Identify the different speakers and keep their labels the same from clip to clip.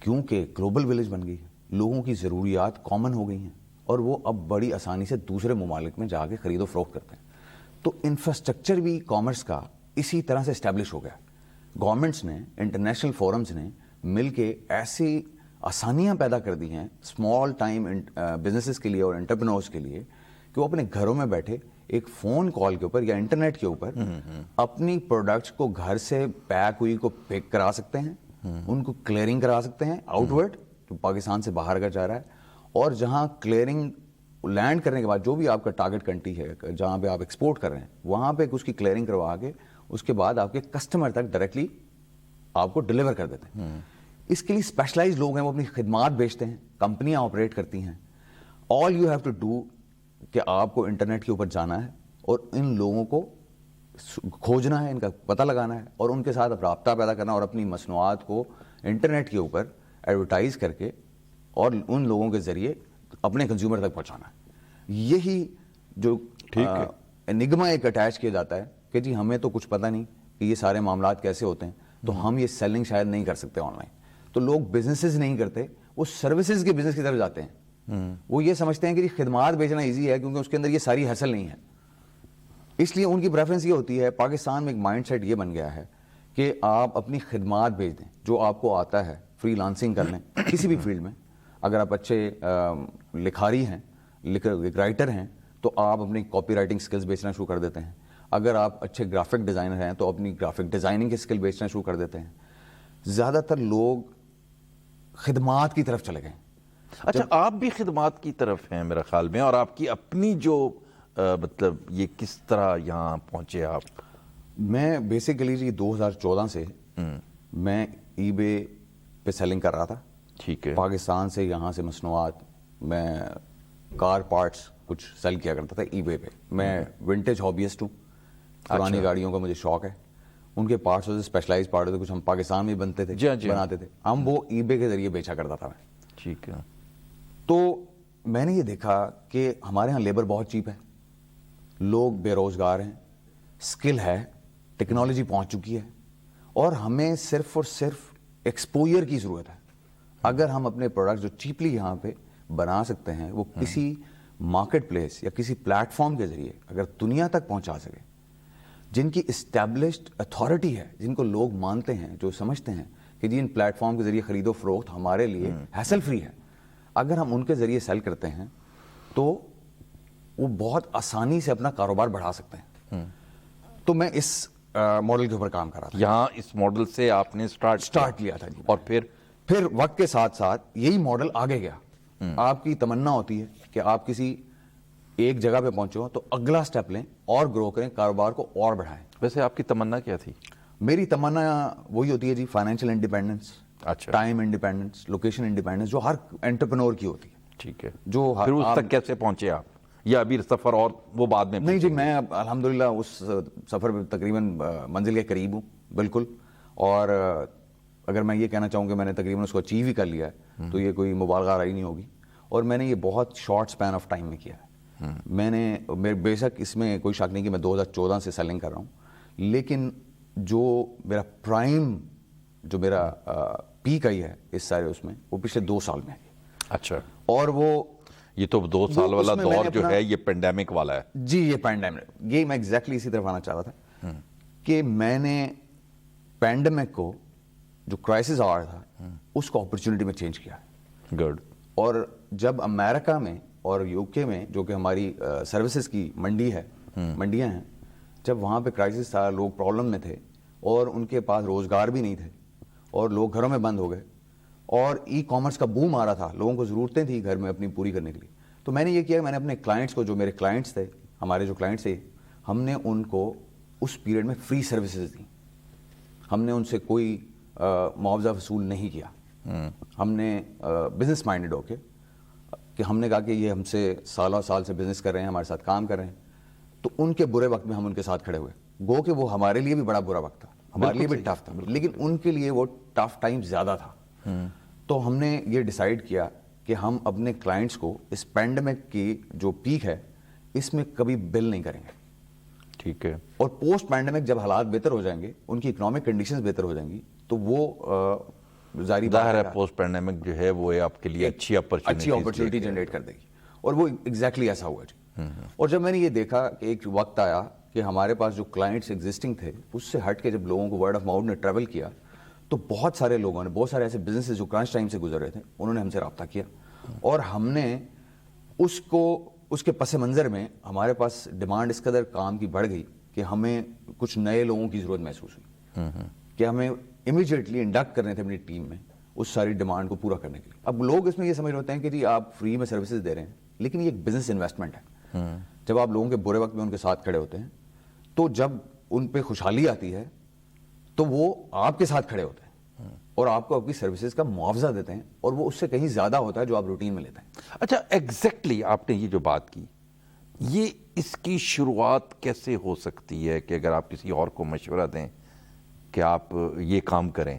Speaker 1: کیونکہ global village بن گئی ہے, لوگوں کی ضروریات کامن ہو گئی ہیں اور وہ اب بڑی آسانی سے دوسرے ممالک میں جا کے خرید و فروخت کرتے ہیں. تو انفراسٹرکچر بھی کامرس کا اسی طرح سے اسٹیبلش ہو گیا. گورنمنٹس نے, انٹرنیشنل فورمز نے مل کے ایسی آسانیاں پیدا کر دی ہیں اسمال ٹائم بزنسز کے لیے اور انٹرپرینورز کے لیے کہ وہ اپنے گھروں میں بیٹھے ایک فون کال کے اوپر یا انٹرنیٹ کے اوپر اپنی پروڈکٹس کو گھر سے پیک ہوئی کو پک کرا سکتے ہیں, ان کو کلیئرنگ کرا سکتے ہیں آؤٹ ورڈ, جو پاکستان سے باہر اگر جا رہا ہے, اور جہاں کلیئرنگ لینڈ کرنے کے بعد جو بھی آپ کا ٹارگٹ کنٹری ہے جہاں پہ آپ ایکسپورٹ کر رہے ہیں وہاں پہ اس کی کلیئرنگ کروا کے اس کے بعد آپ کے کسٹمر تک ڈائریکٹلی آپ کو ڈلیور کر دیتے ہیں. اس کے لیے اسپیشلائز لوگ ہیں, وہ اپنی خدمات بیچتے ہیں, کمپنیاں آپریٹ کرتی ہیں. All you have to do کہ آپ کو انٹرنیٹ کے اوپر جانا ہے اور ان لوگوں کو کھوجنا ہے, ان کا پتہ لگانا ہے اور ان کے ساتھ رابطہ پیدا کرنا اور اپنی مصنوعات کو انٹرنیٹ کے اوپر ایڈورٹائز کر کے اور ان لوگوں کے ذریعے اپنے کنزیومر تک پہنچانا ہے. یہی جو انگما ایک اٹیچ کیا جاتا ہے کہ جی ہمیں تو کچھ پتہ نہیں کہ یہ سارے معاملات کیسے ہوتے ہیں, تو ہم یہ سیلنگ شاید نہیں کر سکتے آن لائن. تو لوگ بزنسز نہیں کرتے, وہ سروسز کے بزنس کی طرف جاتے ہیں. وہ یہ سمجھتے ہیں کہ خدمات بیچنا ایزی ہے کیونکہ اس کے اندر یہ ساری حاصل نہیں ہے, اس لیے ان کی پریفرنس یہ ہوتی ہے. پاکستان میں ایک مائنڈ سیٹ یہ بن گیا ہے کہ آپ اپنی خدمات بیچ دیں, جو آپ کو آتا ہے فری لانسنگ کر لیں کسی بھی فیلڈ میں. اگر آپ اچھے لکھاری ہیں, رائٹر ہیں, تو آپ اپنی کاپی رائٹنگ سکلز بیچنا شروع کر دیتے ہیں. اگر آپ اچھے گرافک ڈیزائنر ہیں تو اپنی گرافک ڈیزائننگ کے اسکل بیچنا شروع کر دیتے ہیں. زیادہ تر لوگ خدمات کی طرف چلے گئے.
Speaker 2: اچھا, آپ بھی خدمات کی طرف ہیں میرا خیال میں, اور آپ کی اپنی جو مطلب یہ کس طرح یہاں پہنچے آپ؟
Speaker 1: میں بیسیکلی جی 2014 سے میں ای بے پہ سیلنگ کر رہا تھا.
Speaker 2: ٹھیک ہے.
Speaker 1: پاکستان سے یہاں سے مصنوعات, میں کار پارٹس کچھ سیل کیا کرتا تھا ای بے پہ. میں ونٹیج ہابیسٹ ہوں, پرانی گاڑیوں کا مجھے شوق ہے. ان کے پارٹس ہوتے اسپیشلائز پارٹ ہوتے, کچھ ہم پاکستان میں بنتے تھے, بناتے تھے ہم, وہ ای بے کے ذریعے بیچا کرتا تھا میں.
Speaker 2: ٹھیک ہے.
Speaker 1: تو میں نے یہ دیکھا کہ ہمارے ہاں لیبر بہت چیپ ہے, لوگ بے روزگار ہیں, اسکل ہے, ٹیکنالوجی پہنچ چکی ہے, اور ہمیں صرف اور صرف ایکسپوئر کی ضرورت ہے. اگر ہم اپنے پروڈکٹ جو چیپلی یہاں پہ بنا سکتے ہیں وہ کسی مارکیٹ پلیس یا کسی پلیٹ فارم کے ذریعے اگر دنیا تک پہنچا سکے, جن کی اسٹیبلشڈ اتھارٹی ہے, جن کو لوگ مانتے ہیں, جو سمجھتے ہیں کہ جی ان پلیٹ فارم کے ذریعے خرید و فروخت ہمارے لیے ہیسل فری ہے, اگر ہم ان کے ذریعے سیل کرتے ہیں تو وہ بہت آسانی سے اپنا کاروبار بڑھا سکتے ہیں. تو میں اس ماڈل کے اوپر کام کر رہا تھا.
Speaker 2: یہاں اس ماڈل سے آپ نے
Speaker 1: سٹارٹ لیا تھا جی.
Speaker 2: اور پھر
Speaker 1: وقت کے ساتھ ساتھ یہی ماڈل آگے گیا. آپ کی تمنا ہوتی ہے کہ آپ کسی ایک جگہ پہ پہنچو تو اگلا سٹیپ لیں اور گرو کریں, کاروبار کو اور بڑھائیں.
Speaker 2: ویسے آپ کی تمنا کیا تھی؟
Speaker 1: میری تمنا وہی ہوتی ہے جی, financial independence, time independence, location independence, جو ہر انٹرپرینور کی ہوتی ہے.
Speaker 2: ٹھیک ہے.
Speaker 1: جو
Speaker 2: پھر اس تک کیسے پہنچے آپ, یا ابھی سفر اور وہ بعد میں؟
Speaker 1: نہیں جی, میں الحمدللہ اس سفر میں تقریباً منزل کے قریب ہوں بالکل. اور اگر میں یہ کہنا چاہوں کہ میں نے تقریباً اس کو اچیو ہی کر لیا ہے تو یہ کوئی مبالغہ رائے نہیں ہوگی. اور میں نے یہ بہت شارٹ سپین آف ٹائم میں کیا ہے. میں نے بے شک اس میں کوئی شک نہیں کہ میں 2014 سے سیلنگ کر رہا ہوں, لیکن جو میرا پرائم, جو میرا پیک آئی ہے اس سارے اس میں, وہ پچھلے 2 سال میں ہے.
Speaker 2: اچھا.
Speaker 1: اور وہ
Speaker 2: یہ تو 2 سال والا دور جو ہے یہ پینڈیمک والا ہے
Speaker 1: جی. یہ پینڈیمک, یہ میں ایگزیکٹلی اسی طرف آنا چاہ رہا تھا کہ میں نے پینڈیمک کو جو کرائسس آ رہا تھا اس کو اپرچونٹی میں چینج کیا.
Speaker 2: گڈ.
Speaker 1: اور جب امریکہ میں اور یو کے میں, جو کہ ہماری سروسز کی منڈی ہے, منڈیاں ہیں, جب وہاں پہ کرائسس تھا, لوگ پرابلم میں تھے اور ان کے پاس روزگار بھی نہیں تھے اور لوگ گھروں میں بند ہو گئے اور ای کامرس کا بوم آ رہا تھا, لوگوں کو ضرورتیں تھیں گھر میں اپنی پوری کرنے کے لیے. تو میں نے یہ کیا, میں نے اپنے کلائنٹس کو, جو میرے کلائنٹس تھے, ہمارے جو کلائنٹس تھے, ہم نے ان کو اس پیریڈ میں فری سروسز دیں. ہم نے ان سے کوئی معاوضہ وصول نہیں کیا. ہم نے بزنس مائنڈڈ ہو کے کہ ہم نے کہا کہ یہ ہم سے سالوں سال سے بزنس کر رہے ہیں, ہمارے ساتھ کام کر رہے ہیں, تو ان کے برے وقت میں ہم ان کے ساتھ کھڑے ہوئے. گو کہ وہ ہمارے لیے بھی بڑا برا وقت تھا, ہمارے لیے بھی ٹف تھا, لیکن ان کے لیے وہ ٹف ٹائم زیادہ تھا. تو ہم نے یہ ڈیسائیڈ کیا کہ ہم اپنے کلائنٹس کو اس پینڈیمک کی جو پیک ہے اس میں کبھی بل نہیں کریں گے.
Speaker 2: ٹھیک ہے.
Speaker 1: اور پوسٹ پینڈیمک جب حالات بہتر ہو جائیں گے, ان کی اکنامک کنڈیشنز بہتر ہو جائیں گی, تو وہ
Speaker 2: ظاہر ہے پوسٹ پینڈیمک جو ہے وہ آپ کے لیے اچھی
Speaker 1: اپرچونٹی جنریٹ کر دے گی, اور وہ ایگزیکٹلی ایسا ہوا جی. اور جب میں نے یہ دیکھا کہ ایک وقت آیا کہ ہمارے پاس جو کلائنٹس ایگزسٹنگ تھے اس سے ہٹ کے جب لوگوں کو ورڈ آف ماؤتھ نے ٹریول کیا, تو بہت سارے لوگوں نے, بہت سارے ایسے بزنسز جو کرانچ ٹائم سے گزر رہے تھے, انہوں نے ہم سے رابطہ کیا, اور ہم نے اس کے پس منظر میں ہمارے پاس ڈیمانڈ اس قدر کام کی بڑھ گئی کہ ہمیں کچھ نئے لوگوں کی ضرورت محسوس ہوئی کہ ہمیں امیڈیٹلی انڈکٹ کرنے تھے اپنی ٹیم میں اس ساری ڈیمانڈ کو پورا کرنے کے لیے. اب لوگ اس میں یہ سمجھ ہوتے ہیں کہ جی آپ فری میں سروسز دے رہے ہیں, لیکن یہ ایک بزنس انویسٹمنٹ ہے. جب آپ لوگوں کے برے وقت میں ان کے ساتھ کھڑے ہوتے ہیں, تو جب ان پہ خوشحالی آتی ہے تو وہ آپ کے ساتھ کھڑے ہوتے ہیں اور آپ کو آپ کی سروسز کا معاوضہ دیتے ہیں, اور وہ اس سے کہیں زیادہ ہوتا ہے جو آپ روٹین میں لیتے ہیں.
Speaker 2: اچھا, ایگزیکٹلی آپ نے یہ جو بات کی, یہ اس کی شروعات کیسے ہو سکتی ہے کہ اگر آپ کسی اور کو مشورہ دیں کہ آپ یہ کام کریں,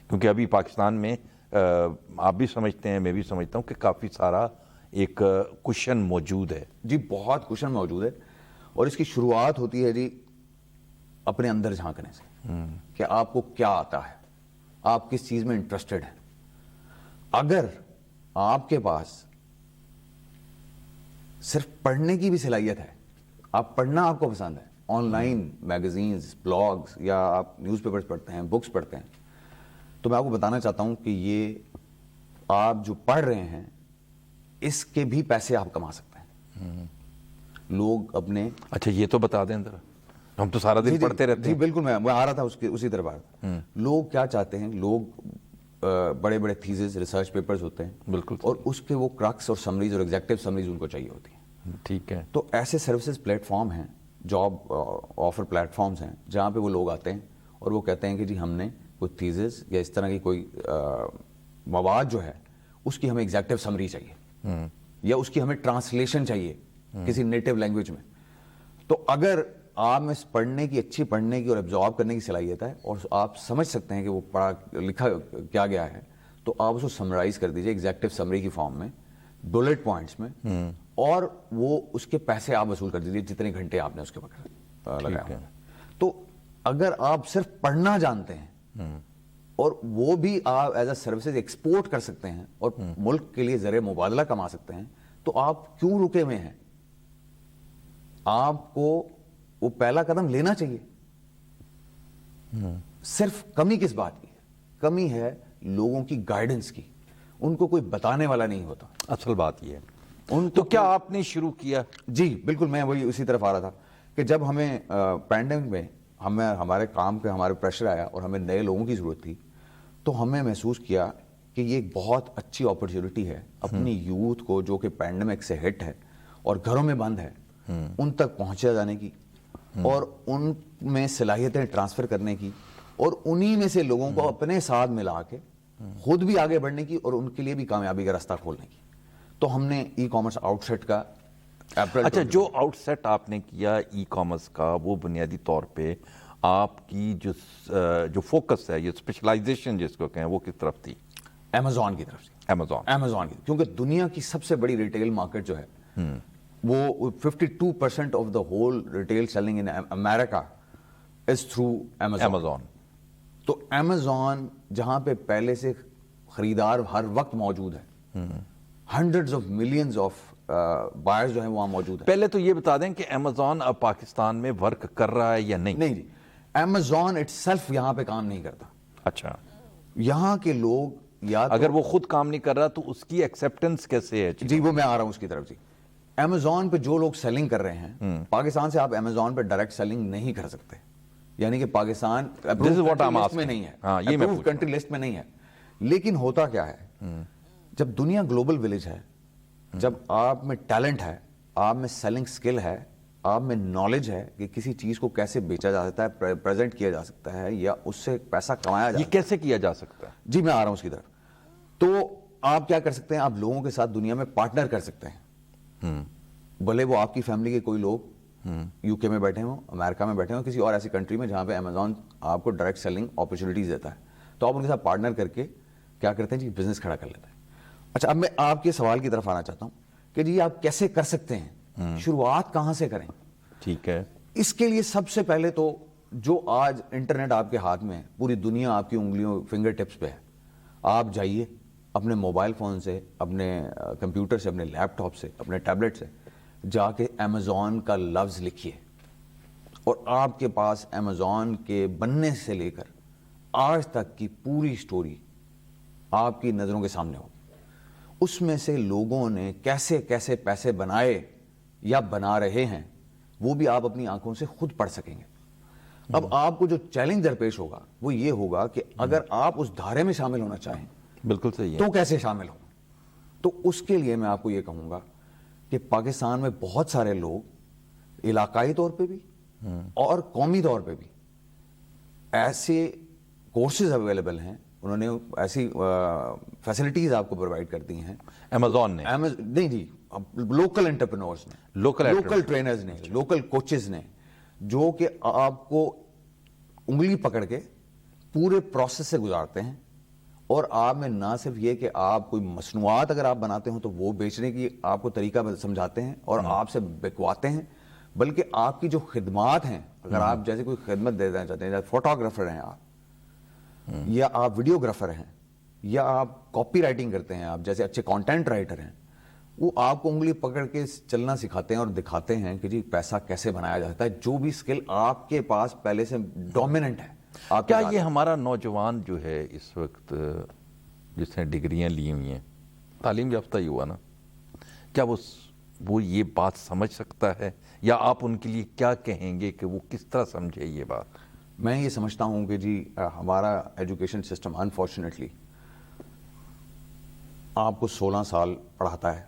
Speaker 2: کیونکہ ابھی پاکستان میں آپ بھی سمجھتے ہیں, میں بھی سمجھتا ہوں کہ کافی سارا ایک کشن موجود ہے.
Speaker 1: جی بہت کشن موجود ہے, اور اس کی شروعات ہوتی ہے جی اپنے اندر جھانکنے سے کہ آپ کو کیا آتا ہے, آپ کس چیز میں انٹرسٹڈ ہیں. اگر آپ کے پاس صرف پڑھنے کی بھی صلاحیت ہے, آپ پڑھنا آپ کو پسند ہے, آن لائن میگزینز, بلاگز, یا آپ نیوز پیپرز پڑھتے ہیں, بکس پڑھتے ہیں, تو میں آپ کو بتانا چاہتا ہوں کہ یہ آپ جو پڑھ رہے ہیں اس کے بھی پیسے آپ کما سکتے ہیں. لوگ اپنے
Speaker 2: اچھا یہ تو بتا دیں ذرا, ہم تو سارا دن پڑھتے رہتے ہیں.
Speaker 1: جی بالکل, میں آ رہا تھا اسی طرف آ رہا تھا. لوگ کیا چاہتے ہیں, لوگ بڑے بڑے تھیسز, ریسرچ پیپرز ہوتے ہیں,
Speaker 2: بالکل,
Speaker 1: اور اس کے وہ کرکس اور سمریز اور ایگزیکٹو سمریز ان کو چاہیے ہوتی ہیں.
Speaker 2: ٹھیک ہے.
Speaker 1: تو ایسے سروسز پلیٹ فارم ہیں, جاب آفر پلیٹ فارمز ہیں, جہاں پہ وہ لوگ آتے ہیں اور وہ کہتے ہیں کہ جی ہم نے کوئی تھیسز یا اس طرح کی کوئی مواد جو ہے اس کی ہمیں ایگزیکٹو سمری چاہیے, یا اس کی ہمیں ٹرانسلیشن چاہیے کسی نیٹو لینگویج میں. تو اگر آپ میں پڑھنے کی, اچھی پڑھنے کی اور ایبزارب کرنے کی صلاحیت ہے, اور آپ سمجھ سکتے ہیں کہ وہ پڑھا لکھا کیا گیا ہے, تو آپ اس کو سمرائز کر دیجئے ایگزیکٹو سمری کی فارم میں, بلٹ پوائنٹس میں, اور وہ اس کے پیسے آپ وصول کر دیجئے جتنے گھنٹے آپ نے اس کے وقت لگائے. تو اگر آپ صرف پڑھنا جانتے ہیں اور وہ بھی آپ ایز اے سروسز ایکسپورٹ کر سکتے ہیں اور ملک کے لیے ذریعہ مبادلہ کما سکتے ہیں, تو آپ کیوں رکے ہوئے ہیں؟ آپ کو وہ پہلا قدم لینا چاہیے. صرف کمی کس بات کی ہے؟ کمی ہے لوگوں کی گائیڈنس کی. ان کو کوئی بتانے والا نہیں ہوتا.
Speaker 2: اصل بات یہ ہے. تو کیا آپ نے شروع کیا؟
Speaker 1: جی بالکل, میں وہی اسی طرف آ رہا تھا کہ جب ہمیں پینڈیمک میں ہمارے کام پہ ہمارے پریشر آیا اور ہمیں نئے لوگوں کی ضرورت تھی, تو ہمیں محسوس کیا کہ یہ ایک بہت اچھی اپرچونٹی ہے اپنی یوتھ کو جو کہ پینڈیمک سے ہٹ ہے اور گھروں میں بند ہے, ان تک پہنچا جانے کی, اور ان میں صلاحیتیں ٹرانسفر کرنے کی, اور انہی میں سے لوگوں کو اپنے ساتھ ملا کے خود بھی آگے بڑھنے کی اور ان کے لیے بھی کامیابی کا راستہ کھولنے کی. تو ہم نے ای کامرس آؤٹ سیٹ کا
Speaker 2: اچھا جو آؤٹ سیٹ آپ نے کیا ای کامرس کا, وہ بنیادی طور پہ آپ کی جو فوکس ہے, یہ اسپیشلائزیشن جس کو کہیں, وہ کس طرف تھی؟
Speaker 1: امیزون کی طرف سے. امیزون کی, کیونکہ دنیا کی سب سے بڑی ریٹیل مارکیٹ جو ہے وہ 52% of the whole retail selling in America is through Amazon. تو امیزون جہاں پہ پہلے سے خریدار ہر وقت موجود ہے, hundreds of millions of buyers جو ہیں وہاں موجود ہیں.
Speaker 2: پہلے تو یہ بتا دیں کہ امیزون اب پاکستان میں ورک کر رہا ہے یا نہیں؟
Speaker 1: نہیں جی, امیزون اٹ سیلف یہاں پہ کام نہیں کرتا.
Speaker 2: اچھا,
Speaker 1: یہاں کے لوگ یا
Speaker 2: اگر وہ خود کام نہیں کر رہا تو اس کی ایکسیپٹنس کیسے ہے؟
Speaker 1: جی وہ میں آ رہا ہوں اس کی طرف. جی امیزون پہ جو لوگ سیلنگ کر رہے ہیں, پاکستان سے آپ امیزون پہ ڈائریکٹ سیلنگ نہیں کر سکتے, یعنی کہ پاکستان میں نہیں ہے, اپرووڈ کنٹری لسٹ میں نہیں ہے. لیکن ہوتا کیا ہے, جب دنیا گلوبل ولیج ہے, جب آپ میں ٹیلنٹ ہے, آپ میں سیلنگ سکل ہے, آپ میں نالج ہے کہ کسی چیز کو کیسے بیچا جا سکتا ہے, پریزنٹ کیا جا سکتا ہے, یا اس سے پیسہ کمایا جا سکتا ہے.
Speaker 2: یہ کیسے کیا جا سکتا ہے؟
Speaker 1: جی میں آ رہا ہوں اس کی طرف. تو آپ کیا کر سکتے ہیں, آپ لوگوں کے ساتھ دنیا میں پارٹنر کر سکتے ہیں. بھلے وہ آپ کی فیملی کے کوئی لوگ یو کے میں بیٹھے ہوں, امریکہ میں بیٹھے ہوں, کسی اور ایسی کنٹری میں جہاں پہ امیزون آپ کو ڈائریکٹ سیلنگ اپرچونیٹیز دیتا ہے, تو آپ ان کے ساتھ پارٹنر کر کے کیا کرتے ہیں جی, بزنس کھڑا کر لیتے ہیں. اچھا, اب میں آپ کے سوال کی طرف آنا چاہتا ہوں کہ جی آپ کیسے کر سکتے ہیں, شروعات کہاں سے کریں؟
Speaker 2: ٹھیک ہے.
Speaker 1: اس کے لیے سب سے پہلے تو جو آج انٹرنیٹ آپ کے ہاتھ میں ہے, پوری دنیا آپ کی انگلیوں فنگر ٹپس پہ ہے, آپ جائیے اپنے موبائل فون سے, اپنے کمپیوٹر سے, اپنے لیپ ٹاپ سے, اپنے ٹیبلٹ سے جا کے امیزون کا لفظ لکھیے, اور آپ کے پاس امیزون کے بننے سے لے کر آج تک کی پوری سٹوری آپ کی نظروں کے سامنے ہوگی. اس میں سے لوگوں نے کیسے کیسے پیسے بنائے یا بنا رہے ہیں وہ بھی آپ اپنی آنکھوں سے خود پڑھ سکیں گے. اب آپ کو جو چیلنج درپیش ہوگا وہ یہ ہوگا کہ اگر آپ اس دھارے میں شامل ہونا چاہیں
Speaker 2: بالکل صحیح ہے.
Speaker 1: تو کیسے شامل ہوں. تو اس کے لیے میں آپ کو یہ کہوں گا کہ پاکستان میں بہت سارے لوگ علاقائی طور پہ بھی اور قومی طور پہ بھی ایسے کورسز اویلیبل ہیں, انہوں نے ایسی فیسلٹیز آپ کو پرووائڈ کر دی ہیں
Speaker 2: امیزون نے,
Speaker 1: نہیں جی, لوکل انٹرپرینورز نے, لوکل ٹرینرز نے, لوکل کوچز نے, جو کہ آپ کو انگلی پکڑ کے پورے پروسیس سے گزارتے ہیں. اور آپ میں نہ صرف یہ کہ آپ کوئی مصنوعات اگر آپ بناتے ہوں تو وہ بیچنے کی آپ کو طریقہ سمجھاتے ہیں اور آپ سے بکواتے ہیں, بلکہ آپ کی جو خدمات ہیں, اگر آپ جیسے کوئی خدمت دینا چاہتے ہیں, جیسے فوٹوگرافر ہیں آپ, یا آپ ویڈیوگرافر ہیں, یا آپ کاپی رائٹنگ کرتے ہیں, آپ جیسے اچھے کانٹینٹ رائٹر ہیں, وہ آپ کو انگلی پکڑ کے چلنا سکھاتے ہیں اور دکھاتے ہیں کہ جی پیسہ کیسے بنایا جاتا ہے, جو بھی اسکل آپ کے پاس پہلے سے ڈومیننٹ ہے.
Speaker 2: کیا یہ ہمارا نوجوان جو ہے اس وقت جس نے ڈگریاں لی ہوئی ہیں, تعلیم یافتہ ہی ہوا نا, کیا وہ یہ بات سمجھ سکتا ہے, یا آپ ان کے لیے کیا کہیں گے کہ وہ کس طرح سمجھے یہ بات؟
Speaker 1: میں یہ سمجھتا ہوں کہ جی ہمارا ایجوکیشن سسٹم انفارچونیٹلی آپ کو 16 سال پڑھاتا ہے,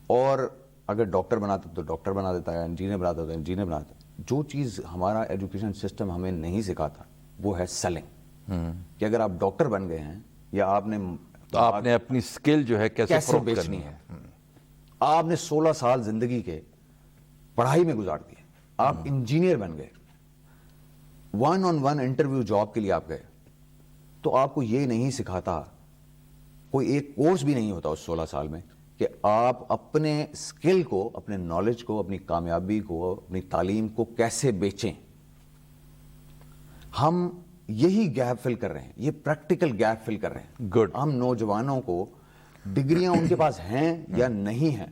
Speaker 1: اور اگر ڈاکٹر بناتا تو ڈاکٹر بنا دیتا ہے, انجینئر بناتا تو انجینئر بناتا ہے. جو چیز ہمارا ایجوکیشن سسٹم ہمیں نہیں سکھاتا وہ ہے سیلنگ, کہ اگر آپ ڈاکٹر بن گئے ہیں یا آپ نے
Speaker 2: تو آپ نے اپنی سکل جو ہے کیسے فروخت
Speaker 1: بیچنی
Speaker 2: کرنی
Speaker 1: ہے. آپ نے 16 سال زندگی کے پڑھائی میں گزار دیے, آپ انجینئر بن گئے, 1-on-1 انٹرویو جاب کے لیے آپ گئے, تو آپ کو یہ نہیں سکھاتا, کوئی ایک کورس بھی نہیں ہوتا اس 16 سال میں کہ آپ اپنے سکل کو, اپنے نالج کو, اپنی کامیابی کو, اپنی تعلیم کو کیسے بیچیں. ہم یہی گیپ فل کر رہے ہیں, یہ پریکٹیکل گیپ فل کر رہے ہیں.
Speaker 2: گڈ.
Speaker 1: ہم نوجوانوں کو ڈگریاں ان کے پاس ہیں یا نہیں ہیں,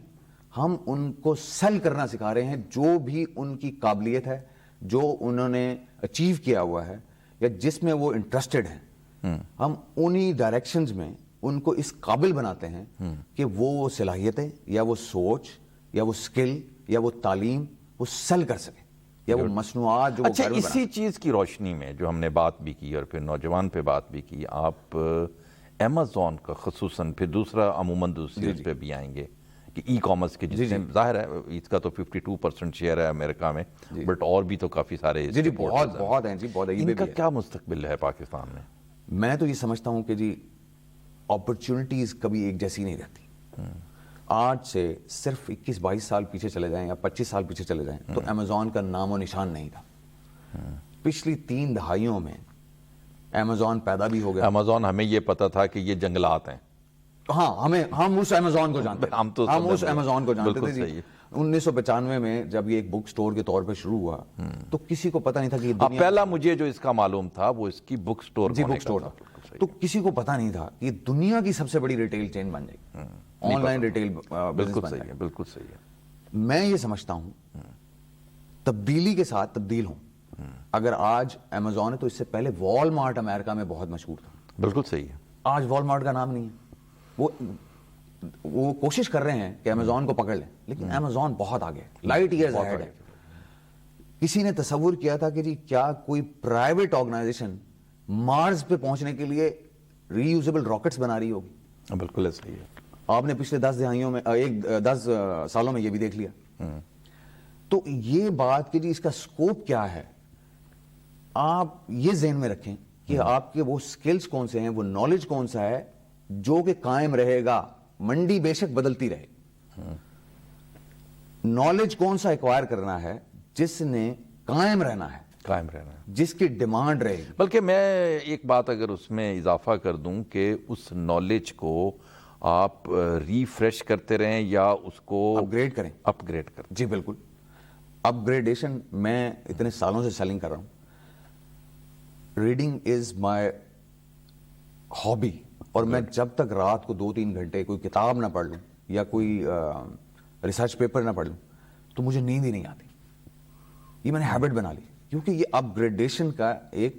Speaker 1: ہم ان کو سیل کرنا سکھا رہے ہیں. جو بھی ان کی قابلیت ہے, جو انہوں نے اچیو کیا ہوا ہے, یا جس میں وہ انٹرسٹڈ ہیں, ہم انہی ڈائریکشنز میں ان کو اس قابل بناتے ہیں کہ وہ صلاحیتیں یا وہ سوچ یا وہ سکل یا وہ تعلیم وہ سیل کر سکیں, یا وہ مصنوعات جو وہ
Speaker 2: اچھا,
Speaker 1: گھر میں بنا.
Speaker 2: اسی چیز کی روشنی میں جو ہم نے بات بھی کی اور پھر نوجوان پہ بات بھی کی, آپ امیزون کا خصوصاً, پھر دوسرا عموماً دوسری اس پہ بھی آئیں گے کہ ای کامرس کے, جس سے ظاہر ہے اس کا تو 52% شیئر ہے امریکہ میں, بٹ اور بھی تو کافی سارے
Speaker 1: جی بہت ہیں جی, بہت.
Speaker 2: ان کا کیا مستقبل ہے پاکستان میں؟
Speaker 1: میں تو یہ سمجھتا ہوں کہ جی اپرچونٹیز کبھی ایک جیسی نہیں رہتی. آج سے صرف 21-22 سال پیچھے چلے جائیں یا 25 سال پیچھے چلے جائیں تو امیزون کا نام و نشان نہیں تھا. پچھلی 3 دہائیوں میں امیزون پیدا بھی ہو گیا.
Speaker 2: امیزون ہمیں یہ پتا تھا کہ یہ جنگلات ہیں,
Speaker 1: ہاں, ہم اس امیزون کو جانتے تھے, ہم اس امیزون کو جانتے تھے جی. 1995 میں جب یہ ایک بک سٹور کے طور پہ شروع ہوا تو کسی کو پتہ نہیں تھا کہ
Speaker 2: دنیا, پہلا مجھے جو اس کا معلوم تھا وہ اس کی بک سٹور
Speaker 1: تھا, تو کسی کو پتہ نہیں تھا کہ دنیا کی سب سے بڑی ریٹیل چین بن جائے گی, آن لائن ریٹیل.
Speaker 2: بالکل صحیح ہے, بالکل صحیح ہے.
Speaker 1: میں یہ سمجھتا ہوں تبدیلی کے ساتھ تبدیل ہوں. اگر آج امیزون ہے تو اس سے پہلے وال مارٹ امریکہ میں بہت مشہور تھا.
Speaker 2: بالکل صحیح ہے.
Speaker 1: آج وال مارٹ کا نام نہیں ہے. وہ کوشش کر رہے ہیں کہ امیزون کو پکڑ لیں, لیکن امیزون بہت آگے, لائٹ ایئرز اہیڈ ہے. کسی نے تصور کیا تھا کہ جی کیا کوئی پرائیویٹ آرگنائزیشن مارس پہ پہنچنے کے لیے ری یوزیبل راکٹس بنا رہی ہوگی؟
Speaker 2: بالکل صحیح ہے.
Speaker 1: آپ نے پچھلے 10 سالوں میں یہ بھی دیکھ لیا. تو یہ بات کہ جی اس کا سکوپ کیا ہے, آپ یہ ذہن میں رکھیں کہ آپ کے وہ سکلز کون سے ہیں, وہ نالج کون سا ہے جو کہ قائم رہے گا. منڈی بے شک بدلتی رہے, نالج کون سا ایکوائر کرنا ہے جس نے قائم رہنا ہے, جس کی ڈیمانڈ رہے گی.
Speaker 2: بلکہ میں ایک بات اگر اس میں اضافہ کر دوں کہ اس نالج کو آپ ریفریش کرتے رہیں یا اس کو اپ گریڈ کریں.
Speaker 1: جی بالکل, اپ گریڈیشن. میں اتنے سالوں سے سیلنگ کر رہا ہوں. ریڈنگ از مائی ہابی, اور میں جب تک رات کو 2-3 گھنٹے کوئی کتاب نہ پڑھ لوں یا کوئی ریسرچ پیپر نہ پڑھ لوں تو مجھے نیند ہی نہیں آتی. یہ میں نے ہیبٹ بنا لی, کیونکہ یہ اپ گریڈیشن کا ایک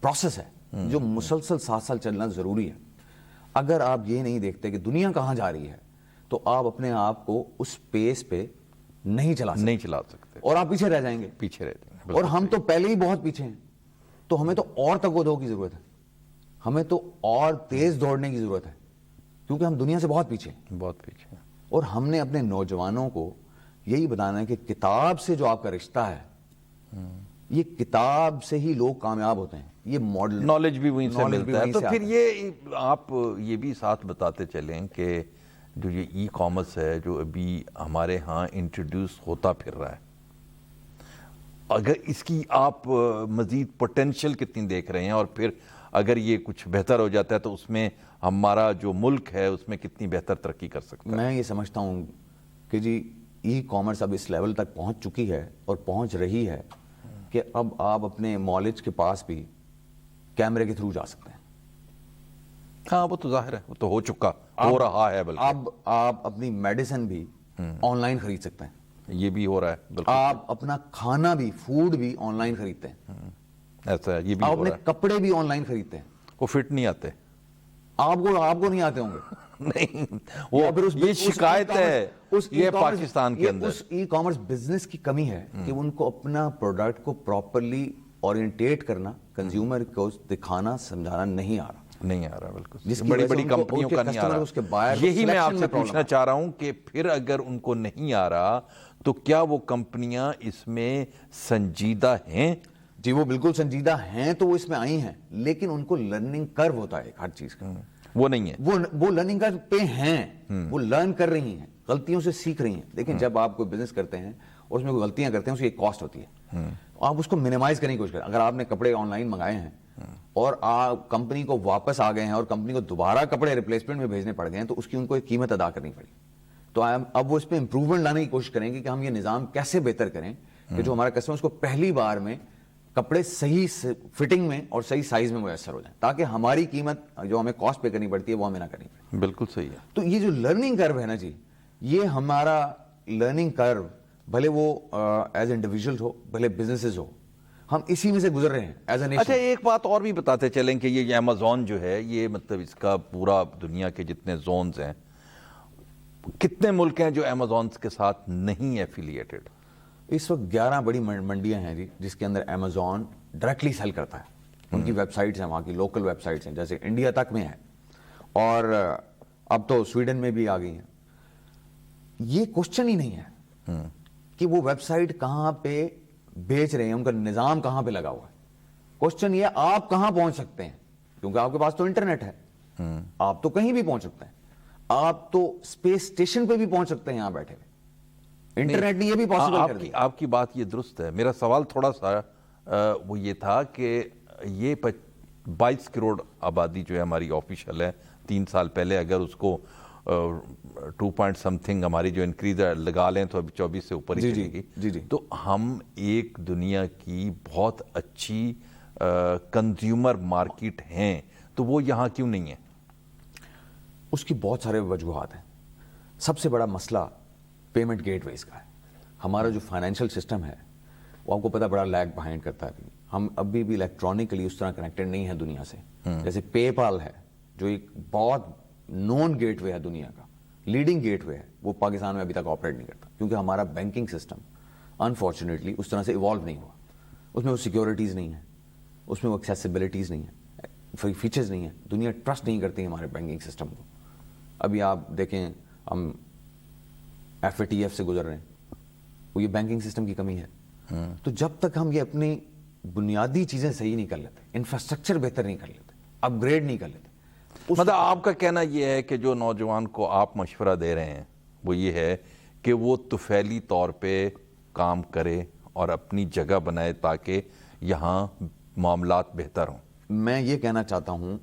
Speaker 1: پروسیس ہے جو مسلسل 7 سال چلنا ضروری ہے. اگر آپ یہ نہیں دیکھتے کہ دنیا کہاں جا رہی ہے تو آپ اپنے آپ کو اس پیس پہ نہیں چلا
Speaker 2: سکتے
Speaker 1: اور آپ پیچھے رہ جائیں گے.
Speaker 2: پیچھے رہتے ہیں.
Speaker 1: اور ہم تو پہلے ہی بہت پیچھے ہیں, تو ہمیں تو اور تگ و دو کی ضرورت ہے, ہمیں تو اور تیز دوڑنے کی ضرورت ہے, کیونکہ ہم دنیا سے بہت پیچھے ہیں.
Speaker 2: بہت پیچھے.
Speaker 1: اور ہم نے اپنے نوجوانوں کو یہی بتانا ہے کہ کتاب سے جو آپ کا رشتہ ہے, یہ کتاب سے ہی لوگ کامیاب ہوتے ہیں. یہ ماڈل
Speaker 2: نالج بھی وہیں سے ملتا ہے. تو پھر یہ آپ یہ بھی ساتھ بتاتے چلیں کہ جو یہ ای کامرس ہے جو ابھی ہمارے ہاں انٹروڈیوس ہوتا پھر رہا ہے, اگر اس کی آپ مزید پوٹینشیل کتنی دیکھ رہے ہیں, اور پھر اگر یہ کچھ بہتر ہو جاتا ہے تو اس میں ہمارا جو ملک ہے اس میں کتنی بہتر ترقی کر سکتا ہے؟
Speaker 1: میں یہ سمجھتا ہوں کہ جی ای کامرس اب اس لیول تک پہنچ چکی ہے اور پہنچ رہی ہے کہ اب آپ اپنے مالج کے پاس بھی کیمرے کے تھرو جا سکتے ہیں.
Speaker 2: ہاں وہ تو ظاہر ہے, وہ تو ہو چکا, ہو رہا ہے. بلکہ
Speaker 1: اب آپ اپنی میڈیسن بھی آن لائن خرید سکتے ہیں.
Speaker 2: یہ بھی ہو رہا ہے. بالکل
Speaker 1: آپ اپنا کھانا بھی, فوڈ بھی آن لائن خریدتے ہیں.
Speaker 2: ایسا ہے, یہ بھی
Speaker 1: آپ
Speaker 2: ہو
Speaker 1: اپنے
Speaker 2: رہا ہے.
Speaker 1: کپڑے بھی آن لائن خریدتے ہیں.
Speaker 2: وہ فٹ نہیں آتے.
Speaker 1: آپ کو نہیں آتے ہوں گے.
Speaker 2: نہیں, وہ یہ شکایت ہے یہ پاکستان کے اندر.
Speaker 1: اس ای کامرس بزنس کی کمی ہے کہ ان کو اپنا پروڈکٹ کو پراپرلی اورینٹیٹ کرنا, کنزیومر کو دکھانا سمجھانا نہیں آ رہا.
Speaker 2: بالکل بڑی بڑی کمپنیوں کا نہیں آ رہا. یہی میں آپ سے پوچھنا چاہ رہا ہوں کہ پھر اگر ان کو نہیں آ رہا تو کیا وہ کمپنیاں اس میں سنجیدہ ہیں؟
Speaker 1: جی وہ بالکل سنجیدہ ہیں, تو وہ اس میں آئی ہیں, لیکن ان کو لرننگ کرو ہوتا ہے ہر چیز کا.
Speaker 2: وہ نہیں ہے.
Speaker 1: وہ لرننگ کرو پہ ہیں, وہ لرن کر رہی ہیں, غلطیوں سے سیکھ رہی ہیں. لیکن جب آپ کوئی بزنس کرتے ہیں اور اس میں کوئی غلطیاں کرتے ہیں, اس کی ایک کاسٹ ہوتی ہے. آپ اس کو منیمائز کرنے کی کوشش کریں. اگر آپ نے کپڑے آن لائن منگائے ہیں اور آپ کمپنی کو واپس آ گئے ہیں اور کمپنی کو دوبارہ کپڑے ریپلیسمنٹ میں بھیجنے پڑ گئے ہیں, تو اس کی ان کو ایک قیمت ادا کرنی پڑی. تو اب وہ اس پہ امپروومنٹ لانے کی کوشش کریں گے کہ ہم یہ نظام کیسے بہتر کریں کہ جو ہمارا کسٹمر اس کو پہلی بار میں کپڑے صحیح فٹنگ میں اور صحیح سائز میں میسر ہو جائیں, تاکہ ہماری قیمت جو ہمیں کاسٹ پے کرنی پڑتی ہے وہ ہمیں نہ کرنی پڑے.
Speaker 2: بالکل صحیح ہے.
Speaker 1: تو یہ جو لرننگ کرو ہے نا جی, یہ ہمارا لرننگ کرو, بھلے وہ ایز انڈیویجول ہو بھلے بزنسز ہو, ہم اسی میں سے گزر رہے ہیں ایز اے نیشن.
Speaker 2: اچھا ایک بات اور بھی بتاتے چلیں کہ یہ ایمیزون جو ہے, یہ مطلب اس کا پورا دنیا کے جتنے زونز ہیں, کتنے ملک ہیں جو ایمیزون کے ساتھ نہیں ایفیلیٹڈ؟
Speaker 1: اس وقت 11 بڑی منڈیاں ہیں جی, جس کے اندر ایمیزون ڈائریکٹلی سیل کرتا ہے. ان کی ویب سائٹس ہیں, وہاں کی لوکل ویب سائٹس ہیں, جیسے انڈیا تک میں ہے اور اب تو سویڈن میں بھی آ گئی ہیں. یہ کوشچن ہی نہیں ہے کہ وہ ویب سائٹ کہاں پہ بیچ رہے ہیں, ان کا نظام کہاں پہ لگا ہوا ہے. کوشچن یہ آپ کہاں پہنچ سکتے ہیں, کیونکہ آپ کے پاس تو انٹرنیٹ ہے, آپ تو کہیں بھی پہنچ سکتے ہیں. آپ تو اسپیس اسٹیشن پہ بھی پہنچ سکتے ہیں یہاں بیٹھے ہوئے. انٹرنیٹ نے یہ بھی پاسبل کر دیا.
Speaker 2: آپ کی بات یہ درست ہے. میرا سوال تھوڑا سا وہ یہ تھا کہ یہ 22 کروڑ آبادی جو ہے ہماری آفیشل ہے, 3 سال پہلے اگر اس کو 2 پوائنٹ سم تھنگ ہماری جو انکریز لگا لیں تو ابھی 24 سے اوپر ہی چلے گی. تو ہم ایک دنیا کی بہت اچھی کنزیومر مارکیٹ ہیں, تو وہ یہاں کیوں نہیں ہے؟
Speaker 1: اس کی بہت سارے وجوہات ہیں. سب سے بڑا مسئلہ پیمنٹ گیٹ ویز کا ہے. ہمارا جو فائنینشیل سسٹم ہے وہ آپ کو پتا بڑا لیگ بہائنڈ کرتا ہے. ہم ابھی بھی الیکٹرانکلی اس طرح کنیکٹڈ نہیں ہیں دنیا سے. جیسے پے پال ہے جو ایک بہت نون گیٹ وے ہے دنیا کا, لیڈنگ گیٹ وے ہے, وہ پاکستان میں ابھی تک آپریٹ نہیں کرتا, کیونکہ ہمارا بینکنگ سسٹم انفارچونیٹلی اس طرح سے ایوالو نہیں ہوا. اس میں وہ سیکیورٹیز نہیں ہیں, اس میں وہ ایکسیسیبلٹیز نہیں ہیں, فیچرز نہیں ہیں. دنیا ٹرسٹ نہیں کرتی ہمارے بینکنگ سسٹم کو. ابھی آپ دیکھیں ہم FATF سے گزر رہے ہیں, وہ یہ بینکنگ سسٹم کی کمی ہے. تو جب تک ہم یہ اپنی بنیادی چیزیں صحیح نہیں کر لیتے, انفراسٹرکچر بہتر نہیں کر لیتے, اپ گریڈ نہیں کر لیتے.
Speaker 2: مطلب آپ کا کہنا یہ ہے کہ جو نوجوان کو آپ مشورہ دے رہے ہیں وہ یہ ہے کہ وہ طفیلی طور پہ کام کرے اور اپنی جگہ بنائے تاکہ یہاں معاملات بہتر ہوں.
Speaker 1: میں یہ کہنا چاہتا ہوں,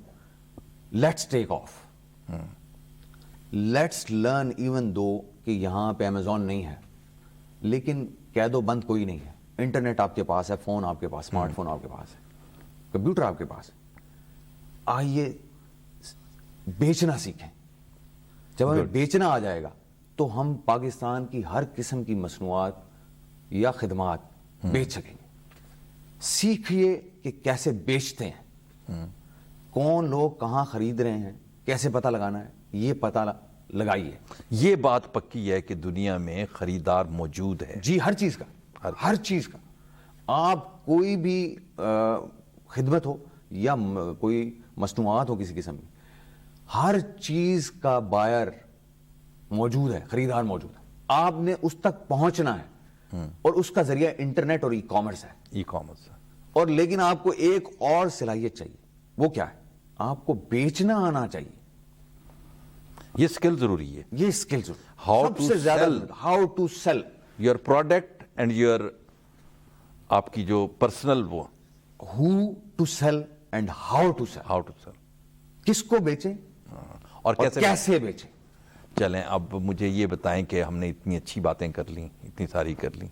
Speaker 1: let's take of, let's learn, even though کہ یہاں پہ ایمیزون نہیں ہے, لیکن قید و بند کوئی نہیں ہے. انٹرنیٹ آپ کے پاس ہے, فون آپ کے پاس, اسمارٹ فون آپ کے پاس ہے, کمپیوٹر آپ کے پاس ہے. آئیے بیچنا سیکھیں. جب ہمیں بیچنا آ جائے گا تو ہم پاکستان کی ہر قسم کی مصنوعات یا خدمات بیچ سکیں گے. سیکھیے کہ کیسے بیچتے ہیں, کون لوگ کہاں خرید رہے ہیں, کیسے پتہ لگانا ہے, یہ پتہ لگائیے.
Speaker 2: یہ بات پکی ہے کہ دنیا میں خریدار موجود ہے.
Speaker 1: جی, ہر چیز کا, ہر چیز کا. آپ کوئی بھی خدمت ہو یا کوئی مصنوعات ہو کسی قسم کی, ہر چیز کا بائر موجود ہے, خریدار موجود ہے. آپ نے اس تک پہنچنا ہے اور اس کا ذریعہ انٹرنیٹ اور ای کامرس ہے.
Speaker 2: E commerce.
Speaker 1: اور لیکن آپ کو ایک اور صلاحیت چاہیے. وہ کیا ہے؟ آپ کو بیچنا آنا چاہیے.
Speaker 2: یہ اسکل ضروری ہے.
Speaker 1: یہ اسکل
Speaker 2: How
Speaker 1: سب
Speaker 2: to
Speaker 1: سے زیادہ
Speaker 2: sell.
Speaker 1: How to sell
Speaker 2: your product and your, آپ کی جو پرسنل وہ,
Speaker 1: who to sell and how to sell.
Speaker 2: How to sell,
Speaker 1: کس کو بیچیں
Speaker 2: اور
Speaker 1: اور کیسے بیچیں.
Speaker 2: چلیں اب مجھے یہ بتائیں کہ ہم نے اتنی اچھی باتیں کر لیں, اتنی ساری کر لیں,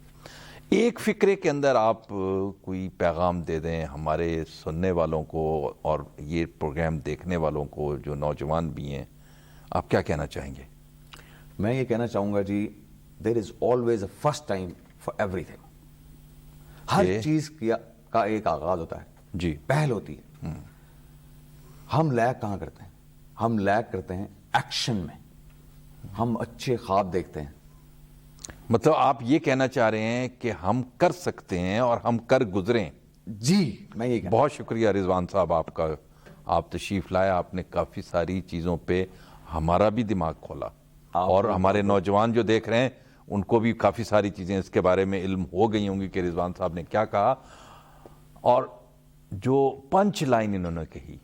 Speaker 2: ایک فکرے کے اندر آپ کوئی پیغام دے دیں ہمارے سننے والوں کو اور یہ پروگرام دیکھنے والوں کو جو نوجوان بھی ہیں, آپ کیا کہنا چاہیں گے؟
Speaker 1: میں یہ کہنا چاہوں گا جی, there is always a first time for ایوری تھنگ. ہر چیز کا ایک آغاز ہوتا ہے,
Speaker 2: جی,
Speaker 1: پہل ہوتی ہے. ہم لیک کہاں کرتے ہیں؟ ہم لیک کرتے ہیں ایکشن میں. ہم اچھے خواب دیکھتے ہیں.
Speaker 2: مطلب آپ یہ کہنا چاہ رہے ہیں کہ ہم کر سکتے ہیں اور ہم کر گزریں.
Speaker 1: جی, میں یہ کہنا.
Speaker 2: بہت شکریہ رضوان صاحب آپ کا, آپ تشریف لائے, آپ نے کافی ساری چیزوں پہ ہمارا بھی دماغ کھولا, اور ہمارے نوجوان جو دیکھ رہے ہیں ان کو بھی کافی ساری چیزیں اس کے بارے میں علم ہو گئی ہوں گی کہ رضوان صاحب نے کیا کہا. اور جو پنچ لائن انہوں نے کہی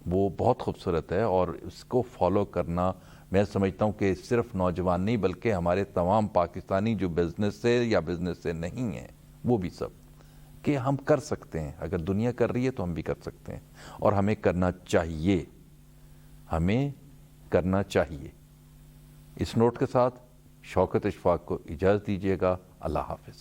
Speaker 2: وہ بہت خوبصورت ہے, اور اس کو فالو کرنا میں سمجھتا ہوں کہ صرف نوجوان نہیں بلکہ ہمارے تمام پاکستانی جو بزنس سے یا بزنس سے نہیں ہیں وہ بھی سب, کہ ہم کر سکتے ہیں. اگر دنیا کر رہی ہے تو ہم بھی کر سکتے ہیں, اور ہمیں کرنا چاہیے, ہمیں کرنا چاہیے. اس نوٹ کے ساتھ شوکت اشفاق کو اجازت دیجیے گا. اللہ حافظ.